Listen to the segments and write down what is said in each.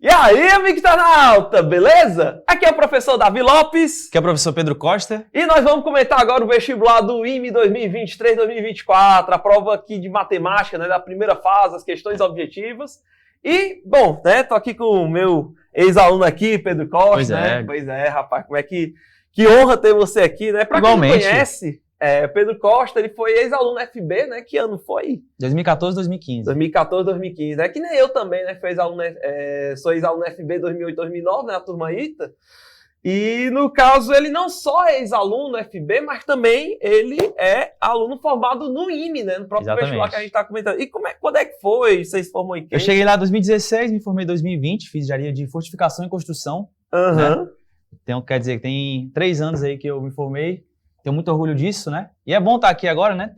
E aí, amigo internauta, beleza? Aqui é o professor Davi Lopes. Aqui é o professor Pedro Costa. E nós vamos comentar agora o vestibular do IME 2023-2024, a prova aqui de matemática, né, da primeira fase, as questões objetivas. E, bom, né, tô aqui com o meu ex-aluno aqui, Pedro Costa, Pois é. né? Pois é, rapaz, como é que honra ter você aqui, né? Pra quem não conhece, Pedro Costa, ele foi ex-aluno FB, né? Que ano foi? 2014, 2015. 2014, 2015, né? Que nem eu também, né? Sou ex-aluno FB 2008, 2009, né? A turma ITA. E, no caso, ele não só é ex-aluno FB, mas também ele é aluno formado no IME, né? No próprio vestibular que a gente tá comentando. E quando é que foi? Vocês formou em quem? Eu cheguei lá em 2016, me formei em 2020, fiz engenharia de fortificação e construção. Aham. Né? Então, quer dizer, tem 3 anos aí que eu me formei. Tenho muito orgulho disso, né? E é bom estar aqui agora, né?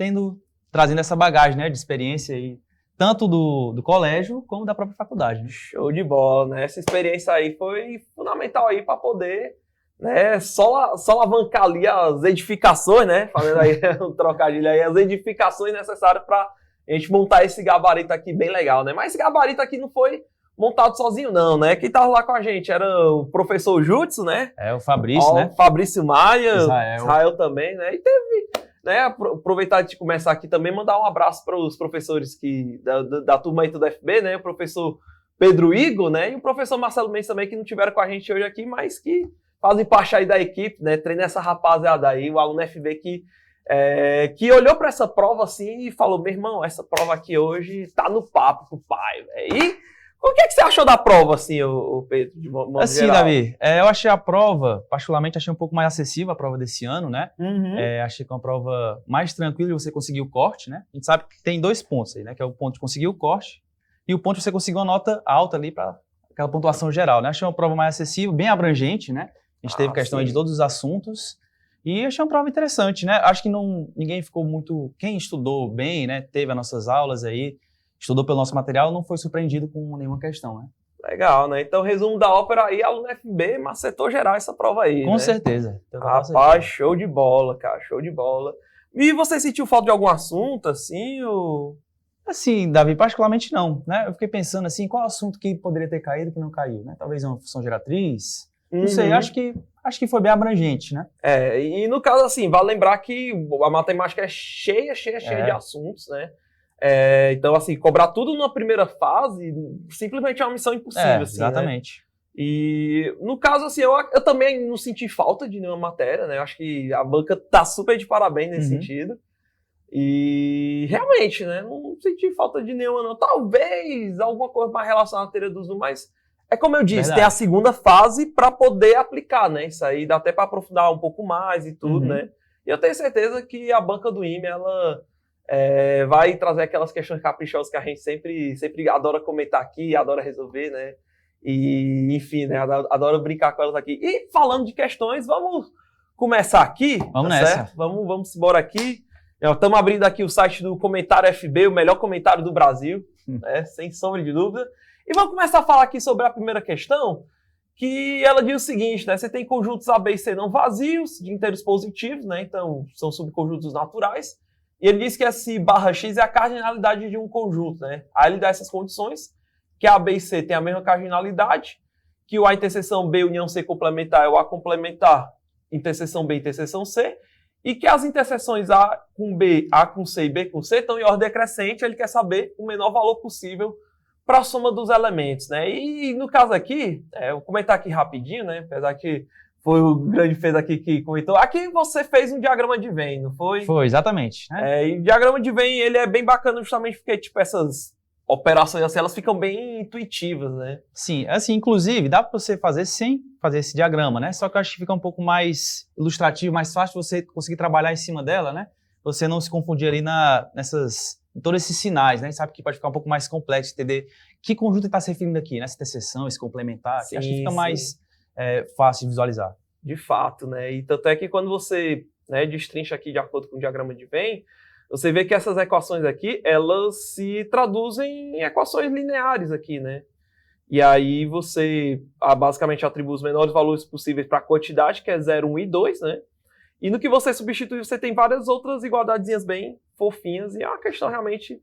Trazendo essa bagagem, né? De experiência aí, tanto do colégio como da própria faculdade. Né? Show de bola, né? Essa experiência aí foi fundamental aí para poder, né? Só alavancar ali as edificações, né? Fazendo aí um trocadilho aí, as edificações necessárias para a gente montar esse gabarito aqui bem legal, né? Mas esse gabarito aqui não foi montado sozinho não, né? Quem tava lá com a gente era o professor Jutsu, né? O Fabrício, né? Fabrício Maia, Israel também, né? E teve, né? Aproveitar de começar aqui também, mandar um abraço para os professores da turma aí do FB, né? O professor Pedro Igor, né? E o professor Marcelo Mendes também, que não tiveram com a gente hoje aqui, mas que fazem parte aí da equipe, né? Treina essa rapaziada aí, o aluno FB que olhou para essa prova assim e falou, meu irmão, essa prova aqui hoje tá no papo com o pai, velho. E o que você achou da prova, assim, o Pedro, de modo assim, geral? Davi, eu achei a prova, particularmente, achei um pouco mais acessível a prova desse ano, né? Uhum. Achei que é uma prova mais tranquila de você conseguir o corte, né? A gente sabe que tem 2 pontos aí, né? Que é o ponto de conseguir o corte e o ponto de você conseguir uma nota alta ali para aquela pontuação geral, né? Achei uma prova mais acessível, bem abrangente, né? A gente teve questão aí de todos os assuntos e achei uma prova interessante, né? Acho que ninguém ficou muito... Quem estudou bem, né? Teve as nossas aulas aí, estudou pelo nosso material, não foi surpreendido com nenhuma questão, né? Legal, né? Então, resumo da ópera aí, aluno FB macetou geral essa prova aí, Com né? certeza. Rapaz, show de bola, cara, show de bola. E você sentiu falta de algum assunto, assim, ou... Assim, Davi, particularmente não, né? Eu fiquei pensando assim, qual assunto que poderia ter caído que não caiu, né? Talvez uma função geratriz, não sei, acho que foi bem abrangente, né? E no caso, assim, vale lembrar que a matemática é cheia de assuntos, né? Então, assim, cobrar tudo na primeira fase simplesmente é uma missão impossível, assim, exatamente. Né? E, no caso, assim, eu também não senti falta de nenhuma matéria, né? Eu acho que a banca tá super de parabéns nesse sentido. E, realmente, né? Não senti falta de nenhuma, não. Talvez alguma coisa mais relacionada à teoria do uso, mas é como eu disse, tem a segunda fase para poder aplicar, né? Isso aí dá até para aprofundar um pouco mais e tudo, né? E eu tenho certeza que a banca do IME, ela... vai trazer aquelas questões caprichosas que a gente sempre adora comentar aqui, adora resolver, né? E, enfim, né? Adora brincar com elas aqui. E falando de questões, vamos começar aqui. Vamos tá nessa. Certo? Vamos embora aqui. Estamos abrindo aqui o site do Comentário FB, o melhor comentário do Brasil, né? Sem sombra de dúvida. E vamos começar a falar aqui sobre a primeira questão, que ela diz o seguinte, né? Você tem conjuntos A, B e C não vazios, de inteiros positivos, né? Então, são subconjuntos naturais. E ele diz que S barra X é a cardinalidade de um conjunto, né? Aí ele dá essas condições, que A, B e C têm a mesma cardinalidade, que o A interseção B união C complementar é o A complementar interseção B interseção C, e que as interseções A com B, A com C e B com C estão em ordem decrescente, ele quer saber o menor valor possível para a soma dos elementos, né? E no caso aqui, eu vou comentar aqui rapidinho, né? Apesar que foi o grande fez aqui que comentou. Aqui você fez um diagrama de Venn, não foi? Foi, exatamente. Né? E o diagrama de Venn, ele é bem bacana justamente porque, tipo, essas operações assim, elas ficam bem intuitivas, né? Sim, assim, inclusive, dá para você fazer sem fazer esse diagrama, né? Só que eu acho que fica um pouco mais ilustrativo, mais fácil você conseguir trabalhar em cima dela, né? Você não se confundir ali em todos esses sinais, né? Sabe que pode ficar um pouco mais complexo, entender que conjunto ele está se referindo aqui, nessa interseção, esse complementar, Sim, acho que fica mais fácil de visualizar. De fato, né? E tanto é que quando você, né, destrincha aqui de acordo com o diagrama de Venn, você vê que essas equações aqui, elas se traduzem em equações lineares aqui, né? E aí você basicamente atribui os menores valores possíveis para a quantidade, que é 0, 1 e 2, né? E no que você substitui, você tem várias outras igualdadezinhas bem fofinhas, e é uma questão realmente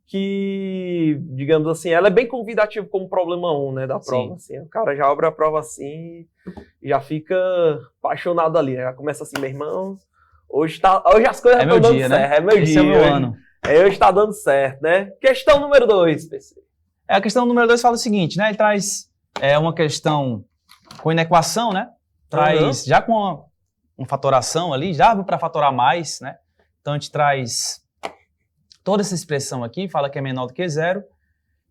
que, digamos assim, ela é bem convidativa como problema 1, né, da prova. Assim, o cara já abre a prova assim e já fica apaixonado ali, né? Já começa assim, meu irmão, hoje as coisas estão dando certo, né? É meu Esse dia. É meu ano. Hoje está dando certo, né? Questão número 2, PC. A questão número 2 fala o seguinte, né? Ele traz uma questão com inequação, né? Traz já com uma fatoração ali, já para fatorar mais, né? Então a gente traz toda essa expressão aqui, fala que é menor do que zero,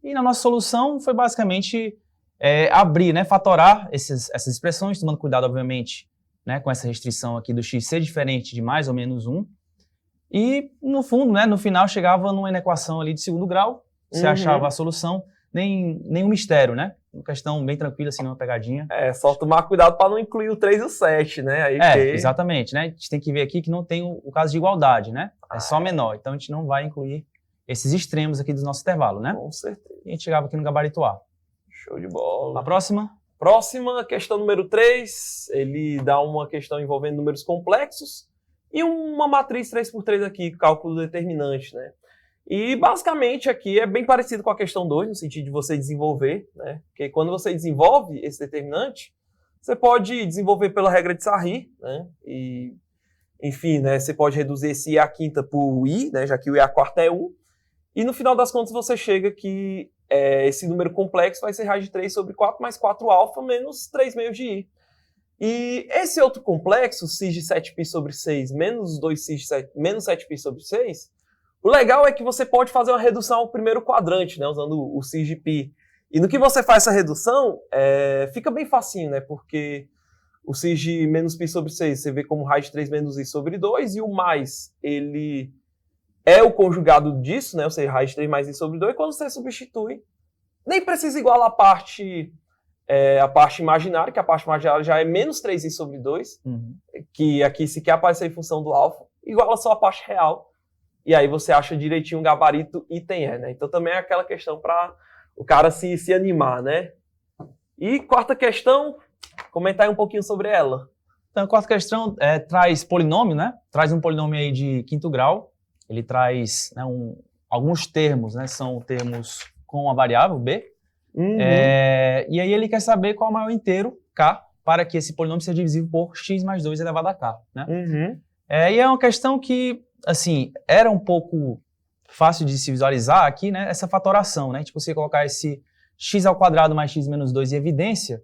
e na nossa solução foi basicamente abrir, né? Fatorar essas expressões, tomando cuidado, obviamente, né? Com essa restrição aqui do x ser diferente de mais ou menos 1, e no fundo, né? No final chegava numa inequação ali de segundo grau, você achava a solução, nenhum mistério, né? Uma questão bem tranquila, assim, numa pegadinha. Só tomar cuidado para não incluir o 3 e o 7, né? Aí exatamente, né? A gente tem que ver aqui que não tem o caso de igualdade, né? É só menor, então a gente não vai incluir esses extremos aqui do nosso intervalo, né? Com certeza. E a gente chegava aqui no gabarito A. Show de bola. A próxima? Próxima, questão número 3, ele dá uma questão envolvendo números complexos e uma matriz 3x3 aqui, cálculo determinante, né? E basicamente aqui é bem parecido com a questão 2, no sentido de você desenvolver, né? Porque quando você desenvolve esse determinante, você pode desenvolver pela regra de Sarri, né? E, enfim, né? Você pode reduzir esse i à quinta por i, né? Já que o i à quarta é 1. E no final das contas você chega que esse número complexo vai ser raiz de 3 sobre 4 mais 4α menos 3 meios de i. E esse outro complexo, x de 7π sobre 6 menos 2x de 7, menos 7π sobre 6, o legal é que você pode fazer uma redução ao primeiro quadrante, né, usando o x de π. E no que você faz essa redução, fica bem facinho, né, porque o x de menos π sobre 6 você vê como raiz de 3 menos i sobre 2, e o mais, ele é o conjugado disso, né, ou seja, raiz de 3 mais i sobre 2, e quando você substitui, nem precisa igualar a parte imaginária, que a parte imaginária já é menos 3i sobre 2, que aqui se quer aparecer em função do alfa, iguala só a parte real, e aí você acha direitinho o gabarito item E, né? Então também é aquela questão para o cara se animar, né? E quarta questão, comentar aí um pouquinho sobre ela. Então a quarta questão traz polinômio, né? Traz um polinômio aí de quinto grau, ele traz, né, alguns termos, né? São termos com a variável b, e aí ele quer saber qual é o maior inteiro, k, para que esse polinômio seja divisível por x mais 2 elevado a k, né? E é uma questão que, assim, era um pouco fácil de se visualizar aqui, né, essa fatoração, né, tipo, você colocar esse x ao quadrado mais x menos 2 em evidência,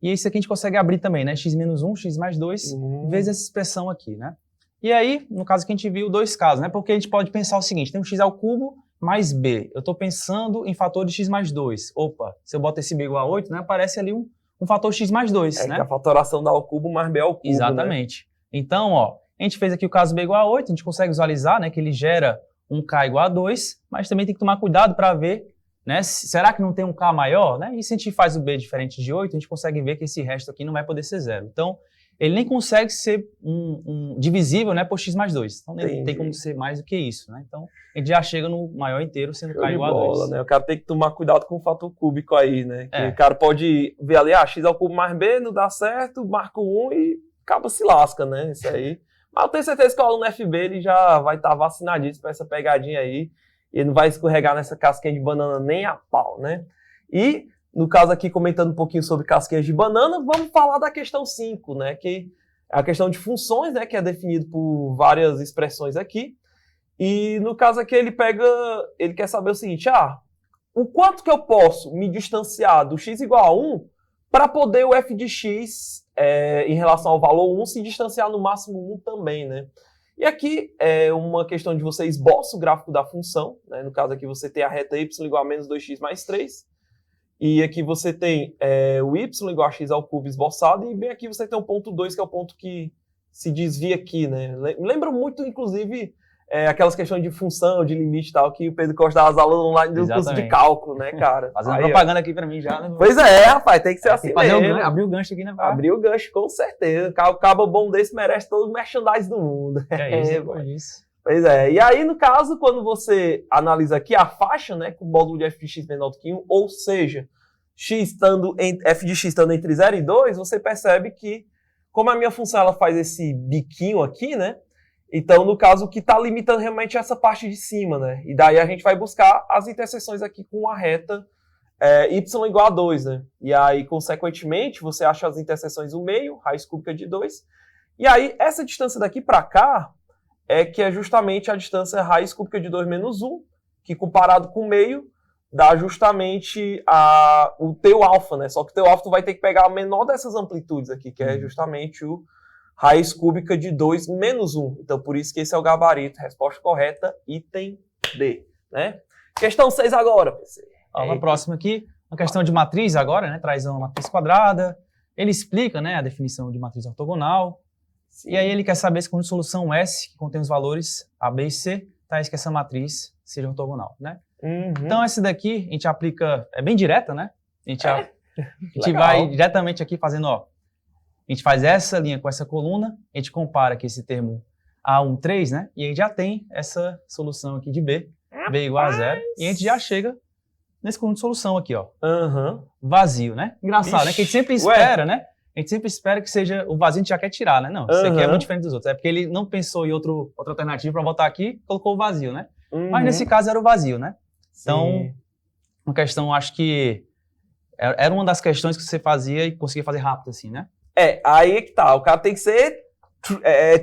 e isso aqui a gente consegue abrir também, né, x menos 1, x mais 2, vezes essa expressão aqui, né. E aí, no caso que a gente viu, dois casos, né, porque a gente pode pensar o seguinte, tem um x ao cubo mais b, eu estou pensando em fator de x mais 2, opa, se eu boto esse b igual a 8, né, aparece ali um fator x mais 2, né. Que a fatoração dá ao cubo mais b ao cubo, exatamente. Né? Então, ó, a gente fez aqui o caso b igual a 8, a gente consegue visualizar, né, que ele gera um k igual a 2, mas também tem que tomar cuidado para ver, né, será que não tem um k maior? Né? E se a gente faz o b diferente de 8, a gente consegue ver que esse resto aqui não vai poder ser zero. Então, ele nem consegue ser divisível, né, por x mais 2. Então, não tem como ser mais do que isso. Né? Então, a gente já chega no maior inteiro sendo k igual a 2. Né? O cara tem que tomar cuidado com o fator cúbico aí, né? Que o cara pode ver ali, x ao cubo mais b, não dá certo, marca o 1 e acaba se lasca, né? Isso aí. Mas eu tenho certeza que o aluno FB ele já vai estar vacinadíssimo para essa pegadinha aí. E ele não vai escorregar nessa casquinha de banana nem a pau, né? E, no caso aqui, comentando um pouquinho sobre casquinhas de banana, vamos falar da questão 5, né? Que é a questão de funções, né? Que é definido por várias expressões aqui. E, no caso aqui, ele quer saber o seguinte, o quanto que eu posso me distanciar do x igual a 1 para poder o f de x, em relação ao valor 1, se distanciar no máximo 1 também, né? E aqui é uma questão de você esboça o gráfico da função, né? No caso aqui você tem a reta y igual a menos 2x mais 3, e aqui você tem o y igual a x ao cubo esboçado, e bem aqui você tem o ponto 2, que é o ponto que se desvia aqui, né? Lembra muito, inclusive, aquelas questões de função, de limite e tal, que o Pedro Costa dá as aulas online do curso de cálculo, né, cara? Fazendo propaganda aqui pra mim já, né? Pois rapaz, tem que ser assim mesmo. Abrir o gancho aqui, né? Abrir o gancho, com certeza. O cabo bom desse merece todo o merchandise do mundo. Isso. Pois e aí, no caso, quando você analisa aqui a faixa, né, com o módulo de f de x menor do que 1, ou seja, f de x estando entre 0 e 2, você percebe que, como a minha função ela faz esse biquinho aqui, né, Então, no caso, o que está limitando realmente é essa parte de cima, né? E daí a gente vai buscar as interseções aqui com a reta y igual a 2, né? E aí, consequentemente, você acha as interseções do meio, raiz cúbica de 2. E aí, essa distância daqui para cá que é justamente a distância raiz cúbica de 2 menos 1, que comparado com o meio, dá justamente o teu alfa, né? Só que o teu alfa tu vai ter que pegar a menor dessas amplitudes aqui, que é justamente o raiz cúbica de 2 menos 1. Então, por isso que esse é o gabarito. Resposta correta, item D, né? Questão 6 agora, PC. A próxima aqui, uma questão de matriz agora, né? Traz uma matriz quadrada. Ele explica, né, a definição de matriz ortogonal. Sim. E aí ele quer saber se com solução S, que contém os valores A, B e C, tais que essa matriz seja ortogonal, né? Então essa daqui a gente aplica, é bem direta, né? A gente vai diretamente aqui fazendo, ó, a gente faz essa linha com essa coluna, a gente compara aqui esse termo A1, 3, né? E a gente já tem essa solução aqui de B, B igual a 0, e a gente já chega nesse conjunto de solução aqui, ó. Vazio, né? Engraçado, né? Que a gente sempre espera, né? A gente sempre espera que seja o vazio, a gente já quer tirar, né? Não, isso aqui é muito diferente dos outros. É porque ele não pensou em outra alternativa para botar aqui, colocou o vazio, né? Mas nesse caso era o vazio, né? Então, uma questão, acho que era uma das questões que você fazia e conseguia fazer rápido, assim, né? Aí é que tá. O cara tem que ser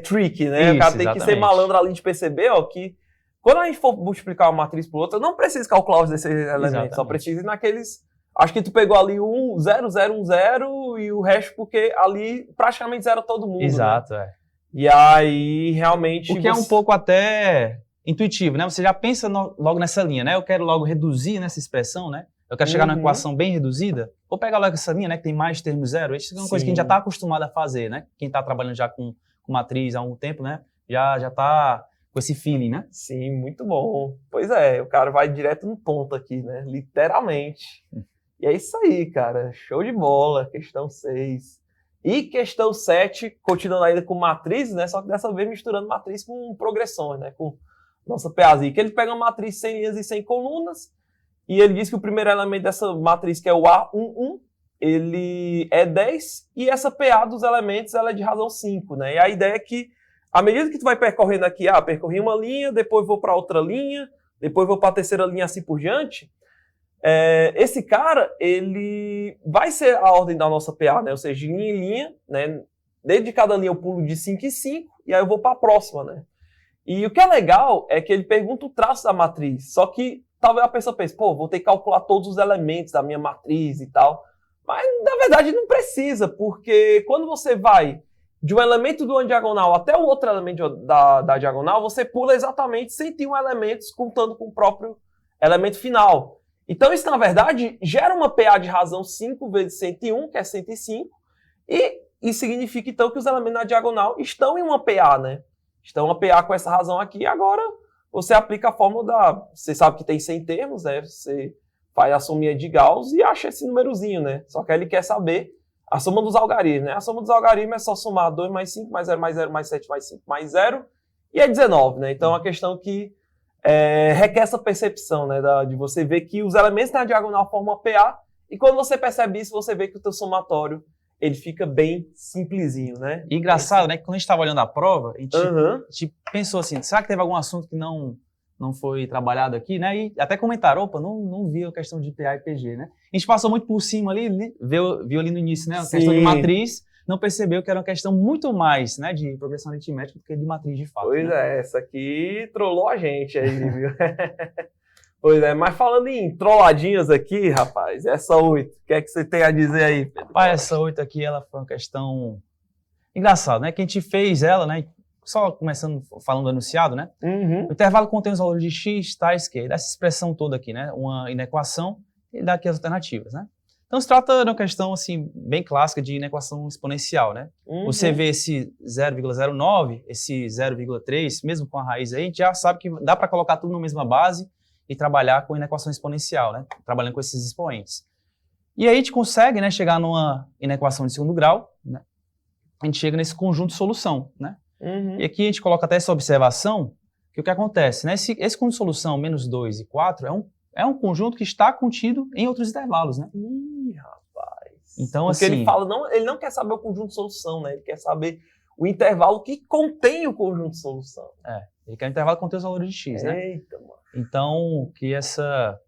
tricky, né? Isso, o cara tem exatamente. que ser malandro ali de perceber, ó, que quando a gente for multiplicar uma matriz por outra, não precisa calcular os desses elementos, exatamente. Só precisa ir naqueles... Acho que tu pegou ali 1, 0, 0, 1, 0 e o resto porque ali praticamente zera todo mundo. Exato, né? E aí, realmente... O que é um pouco até intuitivo, né? Você já pensa logo nessa linha, né? Eu quero logo reduzir nessa expressão, né? Eu quero chegar numa equação bem reduzida. Vou pegar logo essa linha, né? Que tem mais termos zero. Isso é uma coisa que a gente já está acostumado a fazer, né? Quem está trabalhando já com matriz há um tempo, né? Já está com esse feeling, né? Sim, muito bom. Pois é, o cara vai direto no ponto aqui, né? Literalmente. E é isso aí, cara. Show de bola. Questão 6. E questão 7, continuando ainda com matrizes, né? Só que dessa vez misturando matriz com progressões, né? Com nossa PAzinha. Que ele pega uma matriz 100 linhas e 100 colunas. E ele diz que o primeiro elemento dessa matriz, que é o A11, ele é 10. E essa PA dos elementos, ela é de razão 5, né? E a ideia é que, à medida que tu vai percorrendo aqui, percorri uma linha, depois vou para outra linha, depois vou para a terceira linha, assim por diante... esse cara, ele vai ser a ordem da nossa PA, né? Ou seja, de linha em linha, né? Dentro de cada linha eu pulo de 5 em 5 e aí eu vou para a próxima, né? E o que é legal é que ele pergunta o traço da matriz, só que talvez a pessoa pense, pô, vou ter que calcular todos os elementos da minha matriz e tal. Mas, na verdade, não precisa, porque quando você vai de um elemento de uma diagonal até o outro elemento da diagonal, você pula exatamente 101 elementos contando com o próprio elemento final. Então, isso, na verdade, gera uma PA de razão 5 vezes 101, que é 105, e isso significa, então, que os elementos na diagonal estão em uma PA, né? Estão uma PA com essa razão aqui, agora você aplica a fórmula Você sabe que tem 100 termos, né? Você faz a sominha de Gauss e acha esse númerozinho, né? Só que aí ele quer saber a soma dos algarismos, né? A soma dos algarismos é só somar 2 mais 5, mais 0, mais 0, mais 7, mais 5, mais 0, e é 19, né? Então, é uma questão que requer essa percepção, né, de você ver que os elementos na diagonal formam a PA, e quando você percebe isso, você vê que o teu somatório, ele fica bem simplesinho, né? E engraçado, né, que quando a gente estava olhando a prova, a gente pensou assim, será que teve algum assunto que não foi trabalhado aqui, né? E até comentaram, opa, não vi a questão de PA e PG, né? A gente passou muito por cima ali, viu ali no início, né, a questão de matriz, não percebeu que era uma questão muito mais, né, de progressão aritmética do que de matriz de fato. Pois né? Essa aqui trollou a gente aí, viu? Pois mas falando em trolladinhas aqui, rapaz, essa 8, o que é que você tem a dizer aí, Pedro? Rapaz, essa 8 aqui, ela foi uma questão engraçada, né, que a gente fez ela, né, só começando falando do enunciado, né, o intervalo contém os valores de x, tais que, dessa expressão toda aqui, né, uma inequação, e dá aqui as alternativas, né. Então, se trata de uma questão, assim, bem clássica de inequação exponencial, né? Você vê esse 0,09, esse 0,3, mesmo com a raiz aí, a gente já sabe que dá para colocar tudo na mesma base e trabalhar com inequação exponencial, né? Trabalhando com esses expoentes. E aí a gente consegue, né, chegar numa inequação de segundo grau, né? A gente chega nesse conjunto de solução, né? E aqui a gente coloca até essa observação, que o que acontece, né? Esse conjunto de solução, menos 2 e 4, é um conjunto que está contido em outros intervalos, né? Rapaz. Então, Porque assim, ele fala, ele não quer saber o conjunto de solução, né? Ele quer saber o intervalo que contém o conjunto de solução. Ele quer o intervalo que contém os valores de x, né? Eita, mano. Então, que essa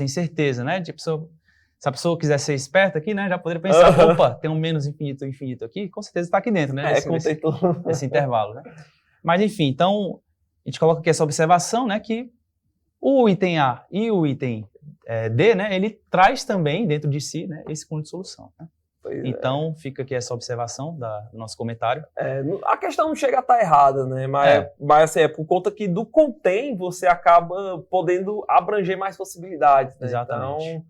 incerteza, né? Tipo, se a pessoa quiser ser esperta aqui, né? Já poderia pensar, opa, tem um menos infinito aqui, com certeza está aqui dentro, né? Desse intervalo, né? Mas, enfim, então, a gente coloca aqui essa observação, né? Que o item A e o item D, né? Ele traz também dentro de si, né? Esse conjunto de solução, né? Então, fica aqui essa observação do nosso comentário. A questão não chega a estar errada, né? Mas assim, por conta que do contém, você acaba podendo abranger mais possibilidades, né? Exatamente. Então,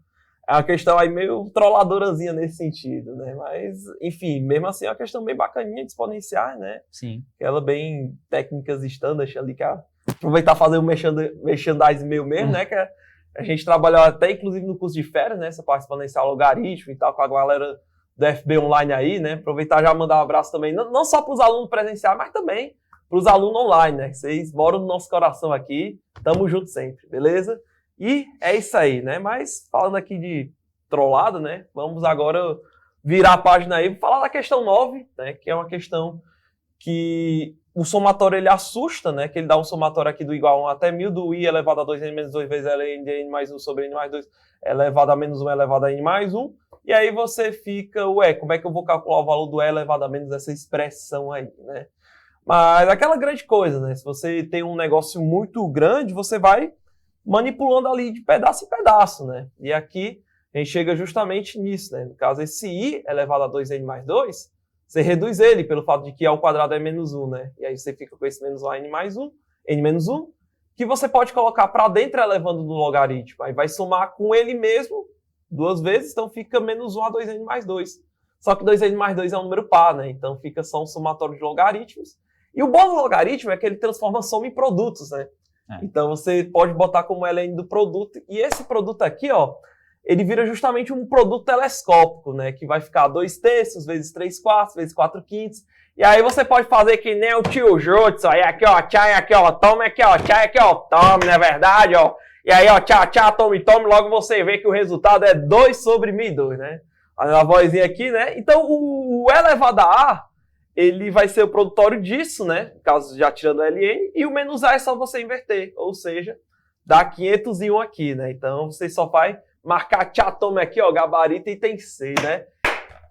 é uma questão aí meio trolladorazinha nesse sentido, né? Mas, enfim, mesmo assim, é uma questão bem bacaninha de exponenciar, né? Sim. Aquela bem técnicas standard ali, que aproveitar e fazer um merchandising meu mesmo, né? Que a gente trabalhou até, inclusive, no curso de férias, né? Essa parte exponencial logaritmo e tal, com a galera do FB Online aí, né? Aproveitar já mandar um abraço também, não só para os alunos presenciais, mas também para os alunos online, né? Vocês moram no nosso coração aqui, tamo junto sempre, beleza? E é isso aí, né? Mas falando aqui de trollada, né? Vamos agora virar a página aí e falar da questão 9, né? Que é uma questão que o somatório ele assusta, né? Que ele dá um somatório aqui do igual a 1 até 1000 do i elevado a 2n menos 2 vezes ln de n mais 1 sobre n mais 2 elevado a menos 1 elevado a n mais 1. E aí você fica, como é que eu vou calcular o valor do e elevado a menos essa expressão aí, né? Mas aquela grande coisa, né? Se você tem um negócio muito grande, você vai manipulando ali de pedaço em pedaço, né? E aqui a gente chega justamente nisso, né? No caso, esse i elevado a 2n mais 2, você reduz ele pelo fato de que i ao quadrado é menos 1, né? E aí você fica com esse menos 1 a n mais 1, n menos 1, que você pode colocar para dentro elevando no logaritmo. Aí vai somar com ele mesmo duas vezes, então fica menos 1 a 2n mais 2. Só que 2n mais 2 é um número par, né? Então fica só um somatório de logaritmos. E o bom do logaritmo é que ele transforma soma em produtos, né? Então você pode botar como ln do produto. E esse produto aqui, ó, ele vira justamente um produto telescópico, né? Que vai ficar 2/3 vezes 3/4 vezes 4/5. E aí você pode fazer que nem o tio Jutsu. Aí aqui, ó, tchai, aqui, ó, tome, aqui, ó, tchai, aqui, ó, tome, não é verdade, ó? E aí, ó, tchá, tome, logo você vê que o resultado é 2 sobre 1002, né? A vozinha aqui, né? Então, o elevado a A, ele vai ser o produtório disso, né? No caso, já tirando o ln, e o menos A é só você inverter, ou seja, dá 501 aqui, né? Então, você só vai marcar tchá, tome aqui, ó, gabarito e tem C, né?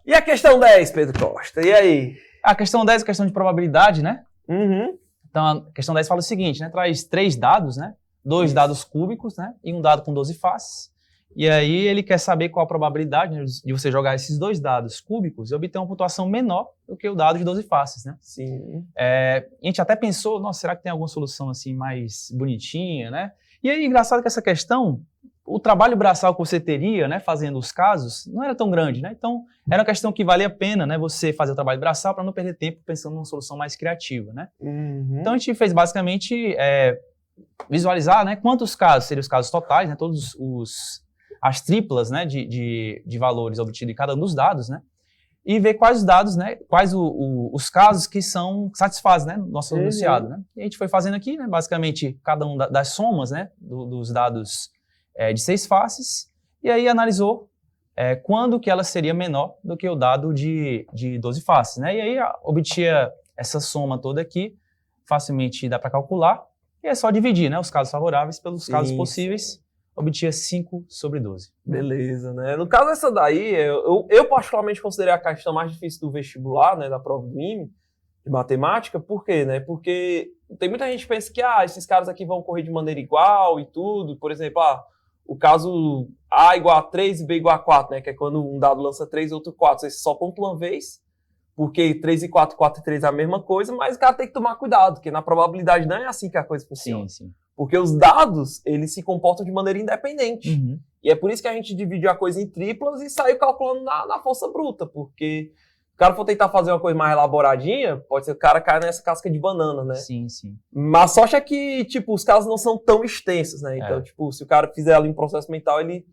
E a questão 10, Pedro Costa, e aí? A questão 10 é a questão de probabilidade, né? Uhum. Então, a questão 10 fala o seguinte, né? Traz 3 dados, né? 2 dados cúbicos, né? E um dado com 12 faces. E aí ele quer saber qual a probabilidade, né, de você jogar esses 2 dados cúbicos e obter uma pontuação menor do que o dado de 12 faces, né? Sim. A gente até pensou, nossa, será que tem alguma solução assim mais bonitinha, né? E aí, engraçado que essa questão, o trabalho braçal que você teria, né, fazendo os casos, não era tão grande, né? Então, era uma questão que valia a pena, né, você fazer o trabalho braçal para não perder tempo pensando numa solução mais criativa, né? Uhum. Então, a gente fez basicamente visualizar, né, quantos casos seriam os casos totais, né, todos as triplas, né, de valores obtidos em cada um dos dados, né, e ver quais os dados, né, quais os casos que satisfazem, né, nosso enunciado, né. E a gente foi fazendo aqui, né, basicamente cada um das somas, né, dos dados de 6 faces, e aí analisou quando que ela seria menor do que o dado de 12 faces, né, e aí obtia essa soma toda aqui, facilmente dá para calcular, e é só dividir, né, os casos favoráveis pelos casos possíveis, obtia 5 sobre 12. Beleza, né? No caso dessa daí, eu particularmente considerei a questão mais difícil do vestibular, né, da prova do IME, de matemática. Por quê, né? Porque tem muita gente que pensa que esses caras aqui vão correr de maneira igual e tudo. Por exemplo, o caso A igual a 3 e B igual a 4, né? Que é quando um dado lança 3 e outro 4. Você só pontua uma vez, porque 3 e 4, 4 e 3 é a mesma coisa, mas o cara tem que tomar cuidado, porque na probabilidade não é assim que a coisa funciona. Sim. Porque os dados, eles se comportam de maneira independente. Uhum. E é por isso que a gente divide a coisa em triplas e saiu calculando na força bruta, porque se o cara for tentar fazer uma coisa mais elaboradinha, pode ser que o cara caia nessa casca de banana, né? Sim. Mas a sorte é que, tipo, os casos não são tão extensos, né? Então, tipo, se o cara fizer ali um processo mental, ele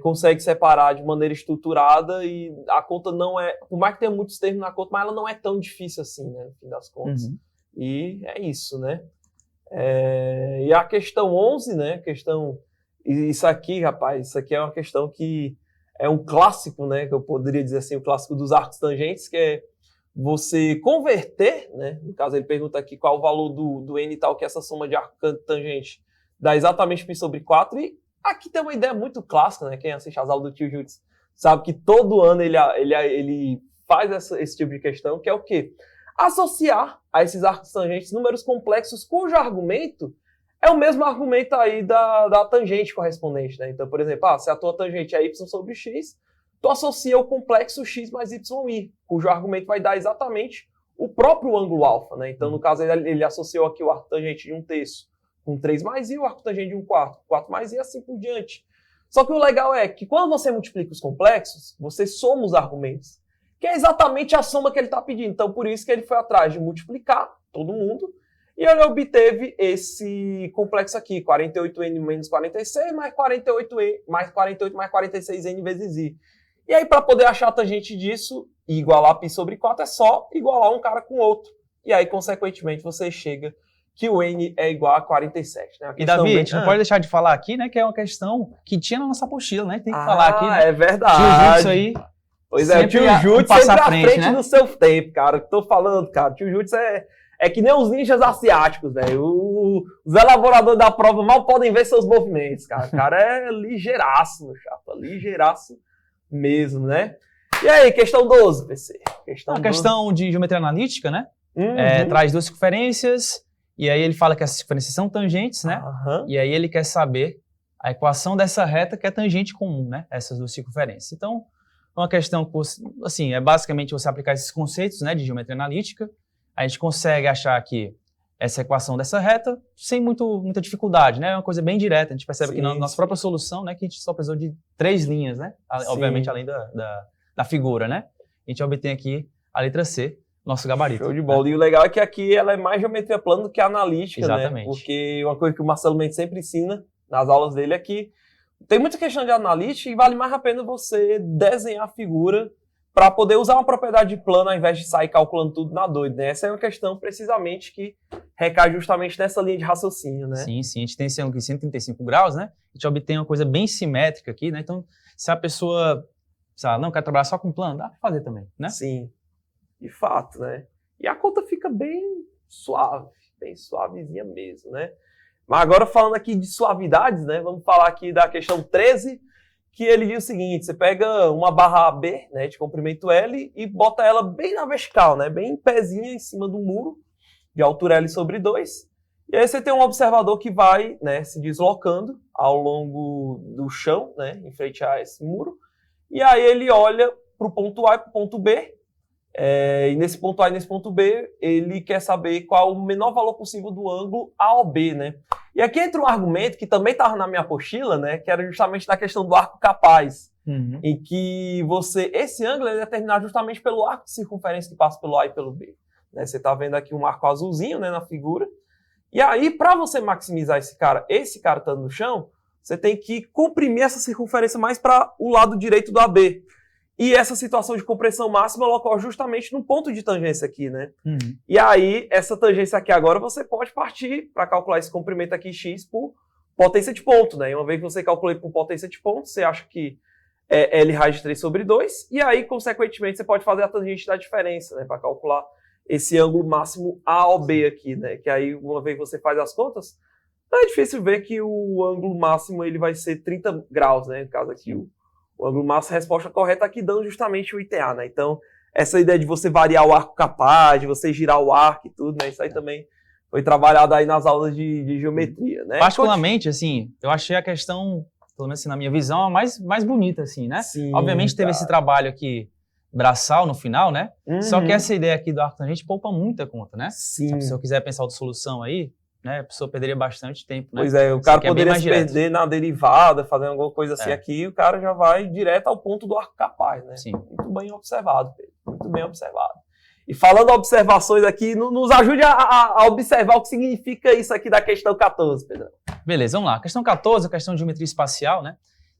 consegue separar de maneira estruturada e a conta não é... Por mais que tenha muitos termos na conta, mas ela não é tão difícil assim, né? No fim das contas. Uhum. E é isso, né? E a questão 11, né? Isso aqui, rapaz, isso aqui é uma questão que é um clássico, né? Que eu poderia dizer assim, o clássico dos arcos tangentes, que é você converter, né? No caso, ele pergunta aqui qual o valor do n tal, que essa soma de arco tangente dá exatamente π sobre 4. E aqui tem uma ideia muito clássica, né? Quem assiste às aulas do tio Jutsu sabe que todo ano ele faz esse tipo de questão, que é o quê? Associar a esses arcos tangentes números complexos cujo argumento é o mesmo argumento aí da tangente correspondente, né? Então, por exemplo, se a tua tangente é y sobre x, tu associa o complexo x mais y, cujo argumento vai dar exatamente o próprio ângulo alfa, né? Então, no caso, ele associou aqui o arco tangente de 1/3 com 3 mais i, o arco tangente de 1/4 com 4 mais i, e assim por diante. Só que o legal é que quando você multiplica os complexos, você soma os argumentos, que é exatamente a soma que ele está pedindo. Então, por isso que ele foi atrás de multiplicar todo mundo, e ele obteve esse complexo aqui, 48n menos 46 mais 48 mais 46n vezes i. E aí, para poder achar a tangente disso e igualar π sobre 4, é só igualar um cara com o outro. E aí, consequentemente, você chega que o n é igual a 47. Né? E, Davi, a gente não pode deixar de falar aqui, né, que é uma questão que tinha na nossa apostila, né? Tem que falar aqui, né? É verdade. Tio aí. Pois é, o tio Jutsu sempre à frente do seu tempo, cara. Tô falando, cara. O tio Jutsu é que nem os ninjas asiáticos, velho. Os elaboradores da prova mal podem ver seus movimentos, cara. O cara é ligeiraço, meu chapa. Ligeiraço mesmo, né? E aí, questão 12, PC. Questão de geometria analítica, né? Traz duas circunferências, e aí ele fala que essas circunferências são tangentes, né? E aí ele quer saber a equação dessa reta que é tangente comum, né? Essas duas circunferências. Então, uma questão que, assim, é basicamente você aplicar esses conceitos, né, de geometria analítica. A gente consegue achar aqui essa equação dessa reta sem muita dificuldade, né? É uma coisa bem direta. A gente percebe aqui na nossa própria solução, né, que a gente só precisou de 3 linhas, né? Obviamente, além da figura, né? A gente obtém aqui a letra C, nosso gabarito. Show de bola. Né? E o legal é que aqui ela é mais geometria plana do que analítica, exatamente, né? Porque uma coisa que o Marcelo Mendes sempre ensina nas aulas dele é que tem muita questão de analítica e vale mais a pena você desenhar a figura para poder usar uma propriedade de plano ao invés de sair calculando tudo na doida, né? Essa é uma questão, precisamente, que recai justamente nessa linha de raciocínio, né? Sim, sim. A gente tem esse ângulo de 135 graus, né? A gente obtém uma coisa bem simétrica aqui, né? Então, se a pessoa, não quer trabalhar só com plano, dá para fazer também, né? Sim, de fato, né? E a conta fica bem suavezinha mesmo, né? Mas agora, falando aqui de suavidades, né? Vamos falar aqui da questão 13, que ele diz o seguinte: você pega uma barra AB, né, de comprimento L, e bota ela bem na vertical, né, bem em pezinha em cima do muro, de altura L sobre 2. E aí você tem um observador que vai, né, se deslocando ao longo do chão, né, em frente a esse muro. E aí ele olha para o ponto A e para o ponto B. E nesse ponto A e nesse ponto B, ele quer saber qual o menor valor possível do ângulo AOB, né? E aqui entra um argumento que também estava na minha apostila, né? Que era justamente da questão do arco capaz, em que esse ângulo é determinado justamente pelo arco de circunferência que passa pelo A e pelo B. Né? Você está vendo aqui um arco azulzinho, né, na figura. E aí, para você maximizar esse cara estando no chão, você tem que comprimir essa circunferência mais para o lado direito do AB. E essa situação de compressão máxima ela ocorre justamente no ponto de tangência aqui, né? E aí, essa tangência aqui agora, você pode partir para calcular esse comprimento aqui, x, por potência de ponto, né? E uma vez que você calcula por potência de ponto, você acha que é L raiz de 3 sobre 2, e aí, consequentemente, você pode fazer a tangente da diferença, né? Para calcular esse ângulo máximo AOB aqui, né? Que aí, uma vez que você faz as contas, não é difícil ver que o ângulo máximo ele vai ser 30 graus, né? No caso aqui, o ângulo máximo, a resposta correta aqui dando justamente o ITA, né? Então, essa ideia de você variar o arco capaz, de você girar o arco e tudo, né? Isso aí também foi trabalhado aí nas aulas de geometria, né? Particularmente, assim, eu achei a questão, pelo menos assim, na minha visão, a mais bonita, assim, né? Sim, obviamente teve esse trabalho aqui braçal no final, né? Só que essa ideia aqui do arco tangente poupa muita conta, né? Sim. Se a pessoa quiser pensar outra solução aí, né, a pessoa perderia bastante tempo, né? Pois é, o cara poderia se perder na derivada, fazendo alguma coisa assim aqui, e o cara já vai direto ao ponto do arco capaz, né? Sim. Muito bem observado, Pedro. Muito bem observado. E falando observações aqui, nos ajude a observar o que significa isso aqui da questão 14, Pedro. Beleza, vamos lá. Questão 14, a questão de geometria espacial, né?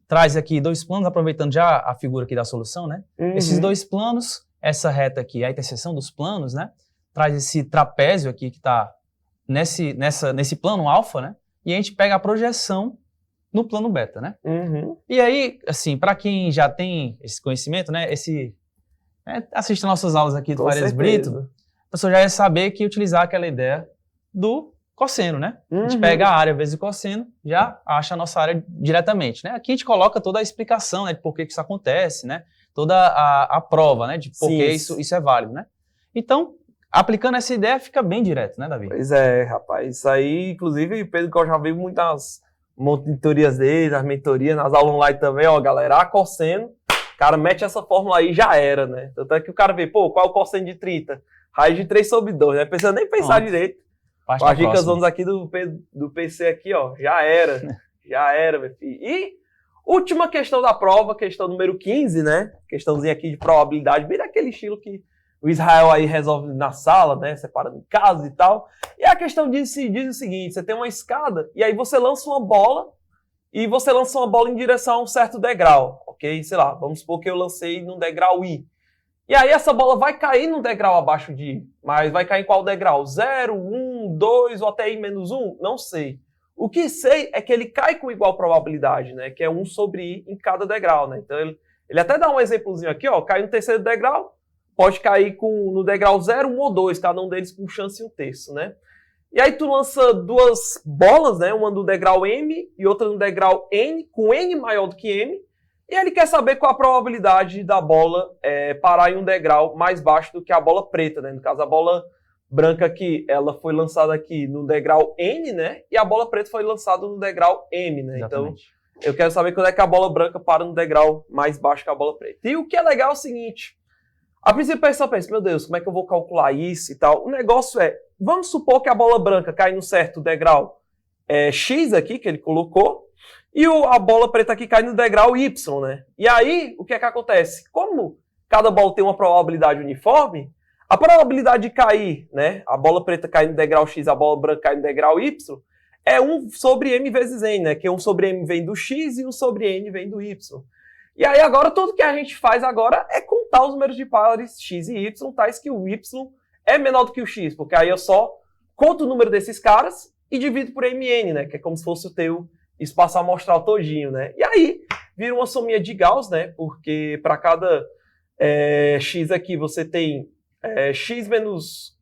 Traz aqui 2 planos, aproveitando já a figura aqui da solução, né? Esses 2 planos, essa reta aqui, a interseção dos planos, né? Traz esse trapézio aqui que está nesse plano alfa, né? E a gente pega a projeção no plano beta, né? E aí, assim, para quem já tem esse conhecimento, né? assiste nossas aulas aqui do Com Farias certeza. Brito, a pessoa já ia saber que utilizar aquela ideia do cosseno, né? A gente Uhum. pega a área vezes o cosseno, já acha a nossa área diretamente, né? Aqui a gente coloca toda a explicação, né, de por que isso acontece, né? Toda a prova, né, de por que isso é válido, né? Então, aplicando essa ideia, fica bem direto, né, Davi? Pois é, rapaz. Isso aí, inclusive, Pedro, que eu já vi muitas monitorias dele, nas mentorias, nas aulas online também, ó, galera, a cosseno, o cara mete essa fórmula aí, já era, né? Tanto é que o cara vê, pô, qual é o cosseno de 30? Raiz de 3/2, né? Precisa nem pensar Pronto. direito. Parte Com as pra dicas próxima. aqui do PC aqui, ó, já era. Já era, meu filho. E última questão da prova, questão número 15, né? Questãozinha aqui de probabilidade, bem daquele estilo que o Israel aí resolve na sala, né? Separando em casa e tal. E a questão diz o seguinte, você tem uma escada e aí você lança uma bola e você lança uma bola em direção a um certo degrau, ok? Sei lá, vamos supor que eu lancei num degrau I. E aí essa bola vai cair num degrau abaixo de I, mas vai cair em qual degrau? 0, 1, 2 ou até I-1? Não sei. O que sei é que ele cai com igual probabilidade, né? Que é 1 sobre I em cada degrau, né? Então ele até dá um exemplozinho aqui, ó. Cai no terceiro degrau, pode cair no degrau 0, 1 ou 2, cada um deles com chance 1/3, né? E aí tu lança duas bolas, né? Uma no degrau M e outra no degrau N, com N maior do que M. E ele quer saber qual a probabilidade da bola parar em um degrau mais baixo do que a bola preta, né? No caso, a bola branca aqui, ela foi lançada aqui no degrau N, né? E a bola preta foi lançada no degrau M, né? Exatamente. Então, eu quero saber quando é que a bola branca para no degrau mais baixo que a bola preta. E o que é legal é o seguinte, a princípio a pessoa pensa, meu Deus, como é que eu vou calcular isso e tal? O negócio é, vamos supor que a bola branca cai no certo degrau X aqui, que ele colocou, e a bola preta aqui cai no degrau Y, né? E aí, o que é que acontece? Como cada bola tem uma probabilidade uniforme, a probabilidade de cair, né? A bola preta cair no degrau X, a bola branca cair no degrau Y, é 1 sobre M vezes N, né? Que 1 sobre M vem do X e 1 sobre N vem do Y. E aí agora, tudo que a gente faz agora é contar os números de pares X e Y, tais que o Y é menor do que o X, porque aí eu só conto o número desses caras e divido por MN, né? Que é como se fosse o teu espaço amostral todinho, né? E aí vira uma sominha de Gauss, né? Porque para cada X aqui você tem X menos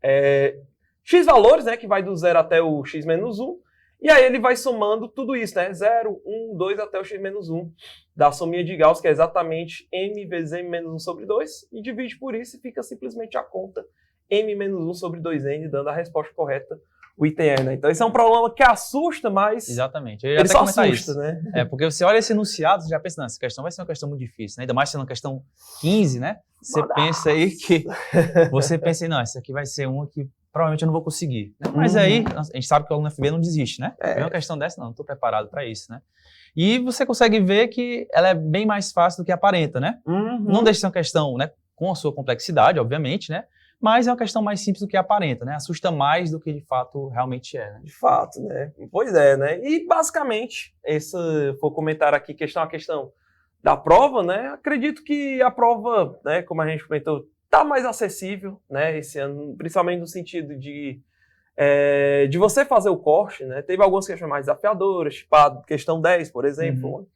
X valores, né? Que vai do 0 até o X menos 1. E aí ele vai somando tudo isso, né? 0, 1, 2 até o X menos 1 da sominha de Gauss, que é exatamente M vezes M menos 1 sobre 2. E divide por isso e fica simplesmente a conta M menos 1 sobre 2N, dando a resposta correta, o item E, né? Então esse é um problema que assusta, mas Exatamente. Eu ia ele até só comentar assusta, isso. né? Porque você olha esse enunciado, você já pensa, não, essa questão vai ser uma questão muito difícil, né? Ainda mais sendo uma questão 15, né? Você pensa aí que... Você pensa, não, essa aqui vai ser uma que provavelmente eu não vou conseguir. Né? Mas aí, a gente sabe que o aluno FB não desiste, né? É uma questão dessa, não estou preparado para isso, né? E você consegue ver que ela é bem mais fácil do que aparenta, né? Não deixa de ser uma questão, né, com a sua complexidade, obviamente, né? Mas é uma questão mais simples do que aparenta, né? Assusta mais do que de fato realmente é, né? De fato, né? Pois é, né? E basicamente, esse foi o comentário aqui, a questão da prova, né? Acredito que a prova, né, como a gente comentou, tá mais acessível, né, esse ano, principalmente no sentido de você fazer o corte, né? Teve algumas questões mais desafiadoras, tipo a questão 10, por exemplo,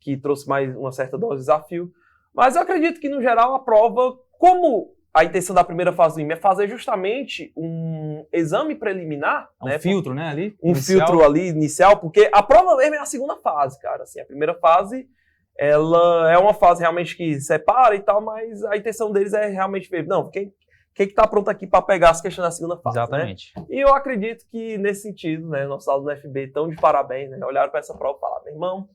que trouxe mais uma certa dose de desafio. Mas eu acredito que, no geral, a prova, como a intenção da primeira fase do IME é fazer justamente um exame preliminar, né? Filtro, né, ali? Um filtro ali inicial, porque a prova mesmo é a segunda fase, cara. Assim, a primeira fase, ela é uma fase realmente que separa e tal, mas a intenção deles é realmente ver, não, quem que tá pronto aqui para pegar as questões da segunda fase, exatamente, né? E eu acredito que, nesse sentido, né, nossos alunos do FB estão de parabéns, né? Olharam para essa prova e falaram, meu irmão,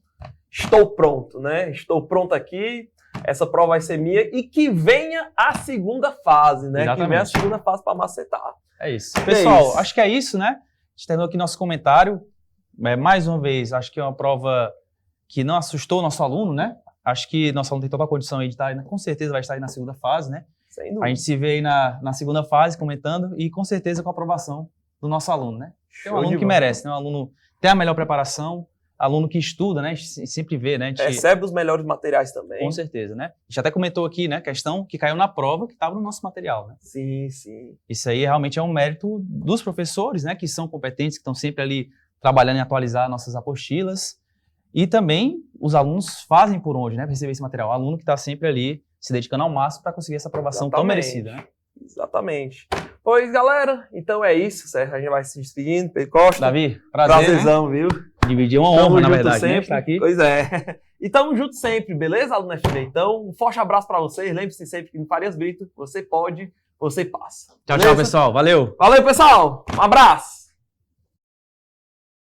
estou pronto, né? Estou pronto aqui, essa prova vai ser minha, e que venha a segunda fase, né? Exatamente. Que venha a segunda fase para macetar. É isso. Pessoal, acho que é isso, né? A gente terminou aqui nosso comentário. Mais uma vez, acho que é uma prova que não assustou o nosso aluno, né? Acho que nosso aluno tem toda a condição aí de estar, com certeza vai estar aí na segunda fase, né? A gente se vê aí na segunda fase comentando e com certeza com a aprovação do nosso aluno, né? É um aluno que merece, né? Um aluno tem a melhor preparação, aluno que estuda, né? A gente sempre vê, né? A gente recebe os melhores materiais também. Com certeza, né? A gente até comentou aqui, né? Questão que caiu na prova que estava no nosso material, né? Sim, sim. Isso aí realmente é um mérito dos professores, né? Que são competentes, que estão sempre ali trabalhando em atualizar nossas apostilas. E também os alunos fazem por onde, né? Para receber esse material. O aluno que está sempre ali se dedicando ao máximo para conseguir essa aprovação tão merecida, né? Exatamente. Pois, galera, então é isso, certo? A gente vai se despedindo. Pedro Costa. Davi, prazerzão, viu? Dividir uma honra, na verdade, sempre, né? Estar aqui. Pois é. E tamo junto sempre, beleza, aluno FB? Então, um forte abraço para vocês. Lembre-se sempre que no Farias Brito, você pode, você passa. Tchau, beleza? Tchau, pessoal. Valeu. Valeu, pessoal. Um abraço.